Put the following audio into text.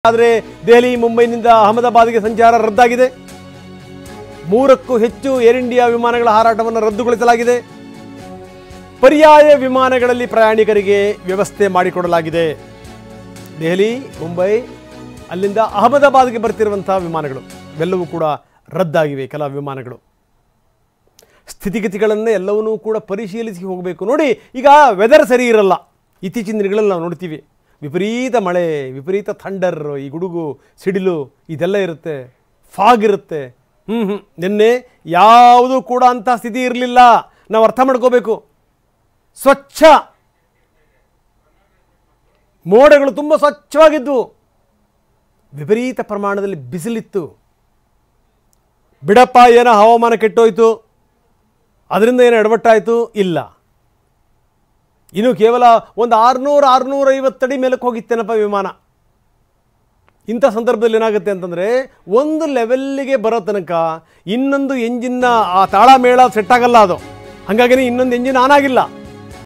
ಆದರೆ ದೆಹಲಿ ಮುಂಬೈನಿಂದ ಅಹಮದಾಬಾದ್ಗೆ ಸಂಚಾರ ರದ್ದಾಗಿದೆ. 3ಕ್ಕೂ ಹೆಚ್ಚು ಏರ್ ಇಂಡಿಯಾ ವಿಮಾನಗಳ ಹಾರಾಟವನ್ನು ರದ್ದುಗೊಳಿಸಲಾಗಿದೆ. ಪರ್ಯಾಯ ವಿಮಾನಗಳಲ್ಲಿ ಪ್ರಯಾಣಿಕರಿಗೆ ವ್ಯವಸ್ಥೆ ಮಾಡಿಕೊಡಲಾಗಿದೆ. ದೆಹಲಿ, ಮುಂಬೈ, ಅಲ್ಲಿಂದ ಅಹಮದಾಬಾದ್ಗೆ ಬರ್ತಿರುವಂತಹ ವಿಮಾನಗಳು ಇವೆಲ್ಲವೂ ಕೂಡ ರದ್ದಾಗಿವೆ. ಕೆಲ ವಿಮಾನಗಳು ಸ್ಥಿತಿಗತಿಗಳನ್ನೇ ಎಲ್ಲವನ್ನೂ ಕೂಡ ಪರಿಶೀಲಿಸಿ ಹೋಗಬೇಕು. ನೋಡಿ, ಈಗ ವೆದರ್ ಸರಿ ಇರಲ್ಲ. ಇತ್ತೀಚಿನ ದಿನಗಳಲ್ಲಿ ನಾವು ನೋಡ್ತೀವಿ, ವಿಪರೀತ ಮಳೆ, ವಿಪರೀತ ಥಂಡರ್, ಈ ಗುಡುಗು ಸಿಡಿಲು ಇದೆಲ್ಲ ಇರುತ್ತೆ, ಫಾಗ್ ಇರುತ್ತೆ. ನಿನ್ನೆ ಯಾವುದೂ ಕೂಡ ಅಂಥ ಸ್ಥಿತಿ ಇರಲಿಲ್ಲ. ನಾವು ಅರ್ಥ ಮಾಡ್ಕೋಬೇಕು. ಸ್ವಚ್ಛ ಮೋಡಗಳು ತುಂಬ ಸ್ವಚ್ಛವಾಗಿದ್ವು. ವಿಪರೀತ ಪ್ರಮಾಣದಲ್ಲಿ ಬಿಸಿಲಿತ್ತು. ಬಿಡಪ್ಪ ಏನೋ ಹವಾಮಾನ ಕೆಟ್ಟೋಯ್ತು, ಅದರಿಂದ ಏನೋ ಎಡವಟ್ಟಾಯಿತು, ಇಲ್ಲ. ಇನ್ನು ಕೇವಲ ಒಂದು 600-650 ಅಡಿ ಮೇಲಕ್ಕೆ ಹೋಗಿತ್ತೇನಪ್ಪ ವಿಮಾನ. ಇಂಥ ಸಂದರ್ಭದಲ್ಲಿ ಏನಾಗುತ್ತೆ ಅಂತಂದರೆ, ಒಂದು ಲೆವೆಲ್ಲಿಗೆ ಬರೋ ತನಕ ಇನ್ನೊಂದು ಎಂಜಿನ್ನ ಆ ತಾಳ ಮೇಳ ಸೆಟ್ ಆಗಲ್ಲ. ಅದು ಹಾಗಾಗಿ ಇನ್ನೊಂದು ಎಂಜಿನ್ ಆನ್ ಆಗಿಲ್ಲ.